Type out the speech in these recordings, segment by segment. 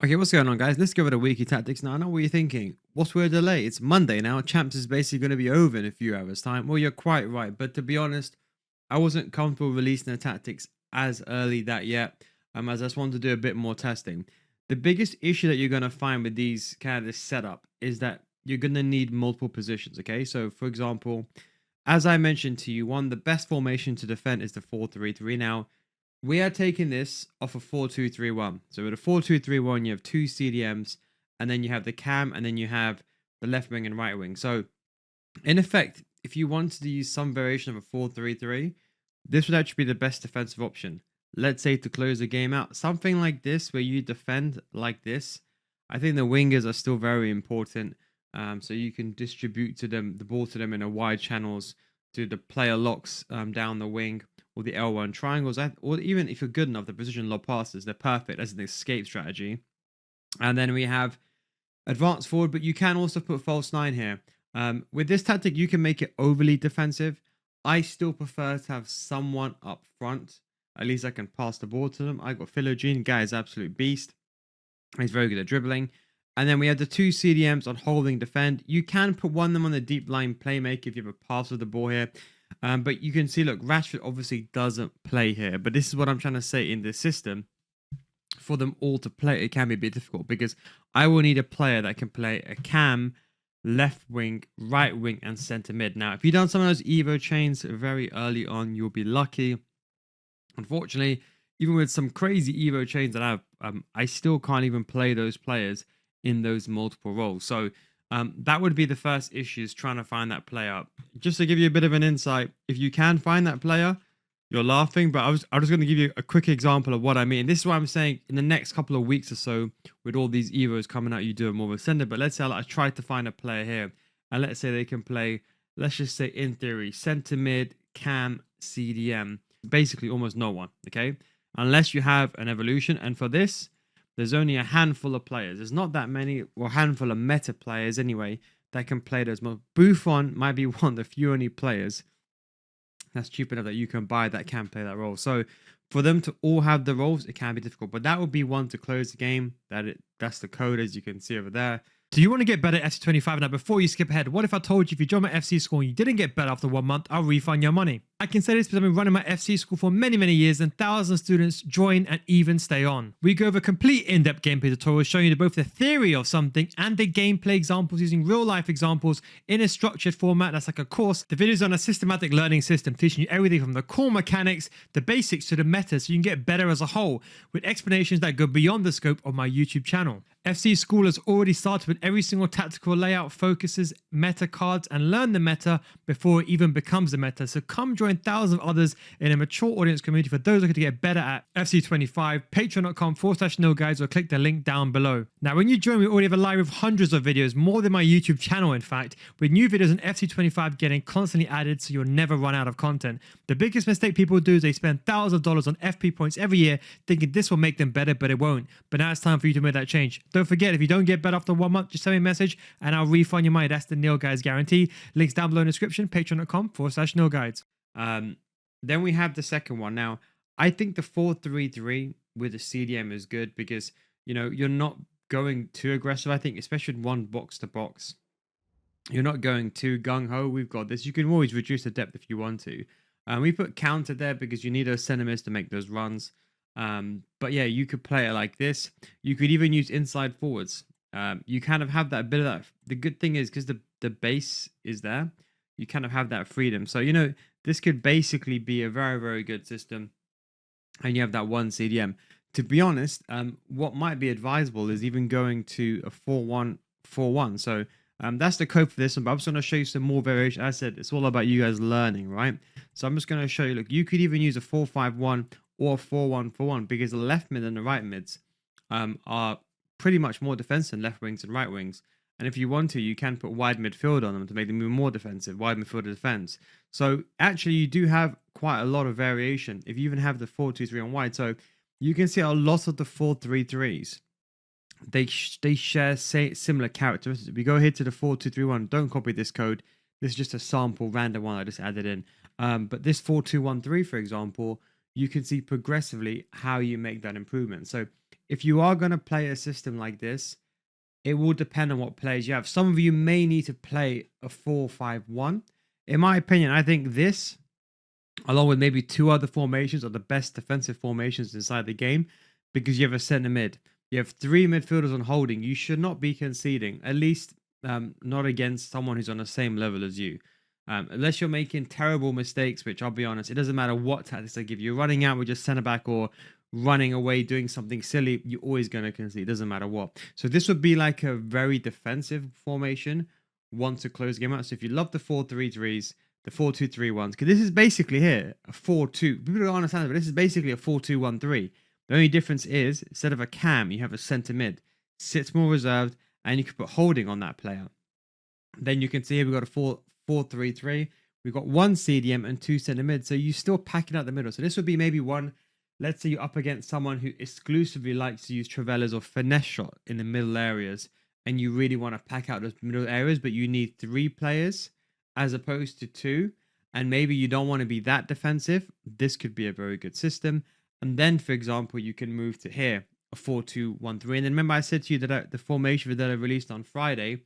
Okay, what's going on, guys? Let's go over the weekly tactics now. I know what you're thinking. What's with a delay? It's Monday now. Champs is basically going to be over in a few hours' time. Well, you're quite right. But to be honest, I wasn't comfortable releasing the tactics as early that yet, as I just wanted to do a bit more testing. The biggest issue that you're going to find with these kind of this setup is that you're going to need multiple positions. Okay, so for example, as I mentioned to you, the best formation to defend is the 4-3-3. Now, we are taking this off a 4-2-3-1. So with a 4-2-3-1, you have two CDMs, and then you have the cam, and then you have the left wing and right wing. So in effect, if you wanted to use some variation of a 4-3-3, this would actually be the best defensive option. Let's say to close the game out, something like this where you defend like this. I think the wingers are still very important. So you can distribute to them the ball to them in a wide channels to the player locks down the wing or the L1 triangles, or even if you're good enough, the precision lob passes, they're perfect as an escape strategy. And then we have advanced forward, but you can also put false nine here. With this tactic, you can make it overly defensive. I still prefer to have someone up front. At least I can pass the ball to them. I got Philogene, guy is absolute beast. He's very good at dribbling. And then we have the two CDMs on holding defend. You can put one of them on the deep line playmaker if you have a pass of the ball here. But you can see, look, Rashford obviously doesn't play here. But this is what I'm trying to say in this system. For them all to play, it can be a bit difficult because I will need a player that can play a cam, left wing, right wing, and center mid. Now, if you've done some of those Evo chains very early on, you'll be lucky. Unfortunately, even with some crazy Evo chains that I have, I still can't even play those players in those multiple roles. So that would be the first issue, is trying to find that player. Just to give you a bit of an insight, if you can find that player, you're laughing, but I was just going to give you a quick example of what I mean. This is what I'm saying. In the next couple of weeks or so, with all these Evos coming out, you do a more of a sender. But let's say I tried to find a player here, and let's say they can play, let's just say in theory, center mid, cam, CDM, basically almost no one, okay? Unless you have an evolution. And for this, there's only a handful of players. There's not that many, or a handful of meta players anyway, that can play those. Buffon might be one of the few only players that's cheap enough that you can buy that can play that role. So for them to all have the roles, it can be difficult. But that would be one to close the game. That's the code, as you can see over there. Do you want to get better at FC25? Now, before you skip ahead, what if I told you if you join my FC school and you didn't get better after 1 month, I'll refund your money? I can say this because I've been running my FC school for many, many years and thousands of students join and even stay on. We go over complete in-depth gameplay tutorials showing you both the theory of something and the gameplay examples using real-life examples in a structured format that's like a course. The videos are on a systematic learning system teaching you everything from the core mechanics, the basics to the meta so you can get better as a whole with explanations that go beyond the scope of my YouTube channel. FC School has already started with every single tactical layout, focuses, meta cards, and learn the meta before it even becomes the meta. So come join thousands of others in a mature audience community for those looking to get better at FC25, patreon.com/nilguides, or click the link down below. Now, when you join, we already have a library of hundreds of videos, more than my YouTube channel, in fact, with new videos on FC25 getting constantly added so you'll never run out of content. The biggest mistake people do is they spend thousands of dollars on FP points every year thinking this will make them better, but it won't. But now it's time for you to make that change. Don't forget, if you don't get better after 1 month, just send me a message and I'll refund your money. That's the Nil Guides guarantee. Links down below in the description, patreon.com/nilguides. Then we have the second one. Now, I think the 4-3-3 with the CDM is good because, you're not going too aggressive. I think, especially in one box to box, you're not going too gung-ho. We've got this. You can always reduce the depth if you want to. We put counter there because you need those centimeters to make those runs. But yeah, you could play it like this. You could even use inside forwards. You kind of have that bit of that. The good thing is because the base is there, you kind of have that freedom. So, this could basically be a very, very good system. And you have that one CDM. To be honest, what might be advisable is even going to a 4-1-4-1. So that's the code for this one. But I'm just going to show you some more variation. As I said, it's all about you guys learning, right? So I'm just going to show you, look, you could even use a 4-5-1 or 4-1-4-1 because the left mid and the right mids are pretty much more defensive than left wings and right wings. And if you want to, you can put wide midfield on them to make them even more defensive, wide midfield defense. So actually, you do have quite a lot of variation if you even have the 4-2-3 on wide. So you can see a lot of the 4-3-3s. They share similar characteristics. If we go here to the 4-2-3-1, don't copy this code. This is just a sample random one I just added in. But this 4-2-1-3, for example, you can see progressively how you make that improvement. So if you are going to play a system like this, it will depend on what players you have. Some of you may need to play a 4-5-1. In my opinion, I think this, along with maybe two other formations, are the best defensive formations inside the game because you have a center mid. You have three midfielders on holding. You should not be conceding, at least not against someone who's on the same level as you. Unless you're making terrible mistakes, which I'll be honest, it doesn't matter what tactics I give you. Running out with your center back or running away doing something silly, you're always going to concede. It doesn't matter what. So this would be like a very defensive formation, one to close the game out. So if you love the 4-3-3s, the 4-2-3-1s, because this is basically here a 4-2. People don't understand it, but this is basically a 4-2-1-3. The only difference is instead of a cam, you have a center mid, sits more reserved, and you can put holding on that player. Then you can see here we've got a 4-3-3. We've got one CDM and two center mid. So you still packing out the middle. So this would be maybe one. Let's say you're up against someone who exclusively likes to use Travellas or finesse shot in the middle areas, and you really want to pack out those middle areas, but you need three players as opposed to two, and maybe you don't want to be that defensive. This could be a very good system. And then, for example, you can move to here, a 4-2-1-3. And then remember I said to you that the formation that I released on Friday,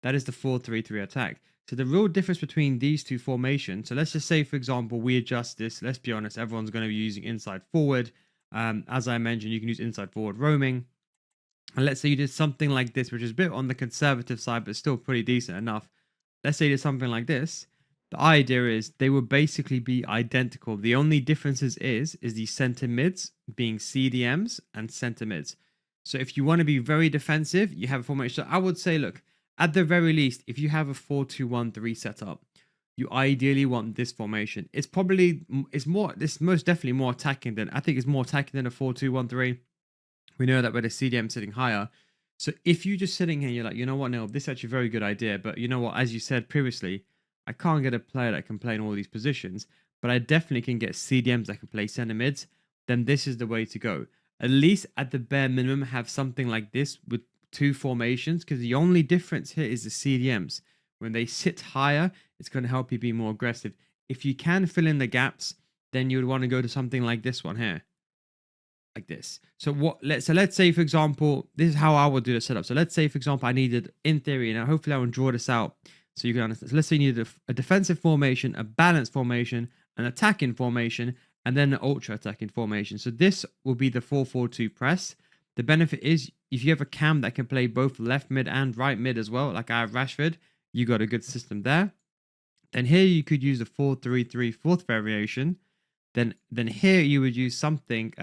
that is the 4-3-3 attack. So the real difference between these two formations, so let's just say, for example, we adjust this. Let's be honest, everyone's going to be using inside forward. As I mentioned, you can use inside forward roaming. And let's say you did something like this, which is a bit on the conservative side, but still pretty decent enough. Let's say you did something like this. The idea is they will basically be identical. The only differences is the center mids being CDMs and center mids. So if you want to be very defensive, you have a formation. So I would say, look, at the very least, if you have a 4-2-1-3 setup, you ideally want this formation. It's most definitely more attacking than, I think it's more attacking than a 4-2-1-3. We know that with a CDM sitting higher. So if you're just sitting here, you're like, you know what, no, this is actually a very good idea. But you know what, as you said previously, I can't get a player that can play in all these positions, but I definitely can get CDMs that can play center mids. Then this is the way to go. At least at the bare minimum, have something like this with two formations, because the only difference here is the CDMs. When they sit higher, it's going to help you be more aggressive. If you can fill in the gaps, then you would want to go to something like this one here. Like this. So let's say, for example, this is how I would do the setup. So let's say, for example, I needed, in theory, and hopefully I will draw this out so you can understand. So let's say you needed a defensive formation, a balanced formation, an attacking formation, and then an ultra attacking formation. So this will be the 4-4-2 press. The benefit is if you have a cam that can play both left mid and right mid as well, like I have Rashford, you got a good system there. Then here you could use the 4-3-3 fourth variation. Then here you would use something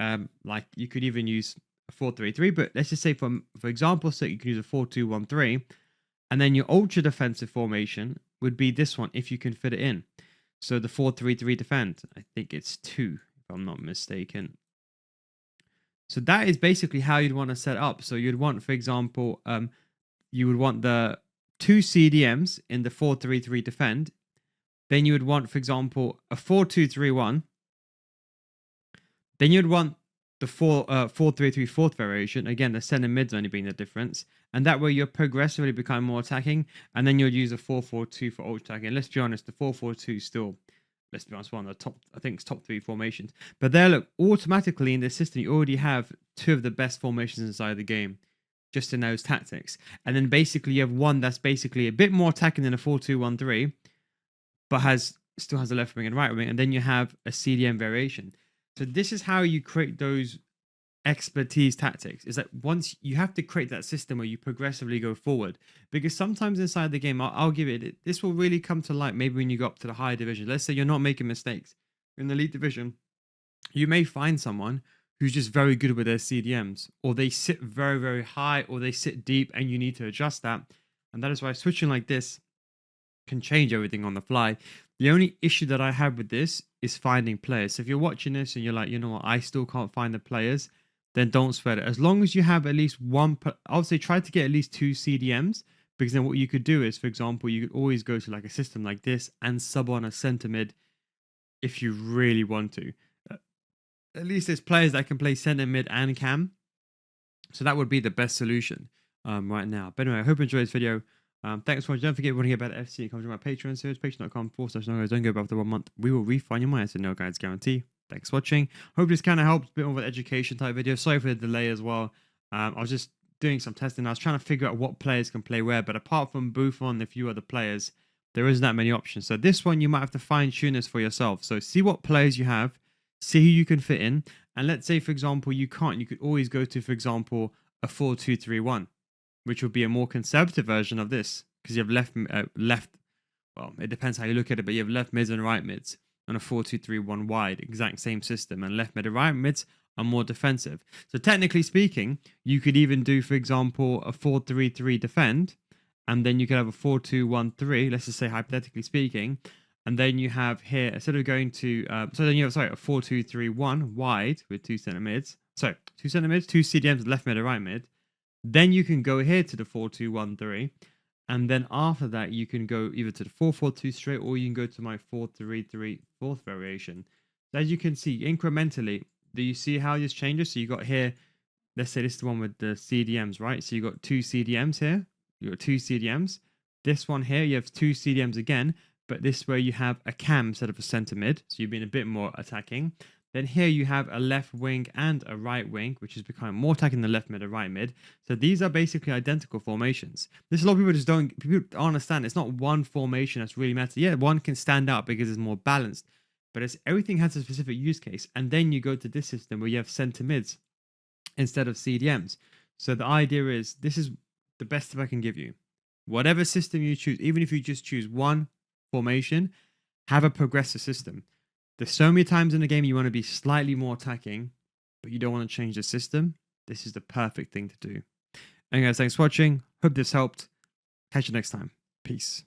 like you could even use a 4-3-3, but let's just say for example's sake, you can use a 4-2-1-3, and then your ultra defensive formation would be this one if you can fit it in. So the 4-3-3 defend, I think it's 2 if I'm not mistaken. So that is basically how you'd want to set up. So you'd want, for example, you would want the 2 CDMs in the 4-3-3 defend. Then you would want, for example, a 4-2-3-1. Then you'd want the 4-3-3 fourth variation. Again, the center mid's only being the difference. And that way you're progressively becoming more attacking. And then you'll use a 4-4-2 for ultra attacking. And let's be honest, the 4-4-2 still, let's be honest, one of the top, I think it's top 3 formations. But there, look, automatically in this system, you already have 2 of the best formations inside the game, just in those tactics. And then basically you have one that's basically a bit more attacking than a 4-2-1-3, but still has a left wing and right wing. And then you have a CDM variation. So this is how you create those expertise tactics, is that once you have to create that system where you progressively go forward, because sometimes inside the game, I'll give it, this will really come to light maybe when you go up to the higher division. Let's say you're not making mistakes in the elite division. You may find someone who's just very good with their CDMs, or they sit very, very high, or they sit deep, and you need to adjust that. And that is why switching like this can change everything on the fly. The only issue that I have with this is finding players. So if you're watching this and you're like, you know what, I still can't find the players, then don't sweat it. As long as you have at least one, I would say try to get at least 2 CDMs, because then what you could do is, for example, you could always go to like a system like this and sub on a center mid if you really want to. At least there's players that can play center mid and cam. So that would be the best solution right now. But anyway, I hope you enjoyed this video. Thanks for watching. Don't forget, if you want to get better FC, come to my Patreon series, patreon.com/no-guides. Don't go above the 1 month. We will refund your money. It's a no guides guarantee. Thanks for watching. Hope this kind of helps. A bit more of an education type video. Sorry for the delay as well. I was just doing some testing. I was trying to figure out what players can play where, but apart from Buffon and a few other players, there isn't that many options. So this one, you might have to fine tune this for yourself. So see what players you have, see who you can fit in. And let's say, for example, you can't, you could always go to, for example, a 4-2-3-1, which would be a more conservative version of this because you have left. Well, it depends how you look at it, but you have left mids and right mids on a 4-2-3-1 wide, exact same system, and left mid and right mids are more defensive. So technically speaking, you could even do, for example, a 4-3-3 defend, and then you could have a 4-2-1-3. Let's just say hypothetically speaking, and then you have here instead of going to so then you have a 4-2-3-1 wide with two center mids. So two center mids, two CDMs, left mid and right mid. Then you can go here to the 4-2-1-3. And then after that, you can go either to the 4-4-2 straight, or you can go to my 4-3-3 fourth variation. So as you can see, incrementally, do you see how this changes? So you got here, let's say this is the one with the CDMs, right? So you got two CDMs here. You got two CDMs. This one here, you have two CDMs again, but this way you have a cam instead of a center mid. So you've been a bit more attacking. Then here you have a left wing and a right wing, which is becoming more attacking than left mid and right mid. So these are basically identical formations. This a lot of people just don't understand. It's not one formation that's really matters. Yeah, one can stand out because it's more balanced, but everything has a specific use case. And then you go to this system where you have center mids instead of CDMs. So the idea is this is the best tip I can give you. Whatever system you choose, even if you just choose one formation, have a progressive system. There's so many times in the game you want to be slightly more attacking, but you don't want to change the system. This is the perfect thing to do. And guys, thanks for watching. Hope this helped. Catch you next time. Peace.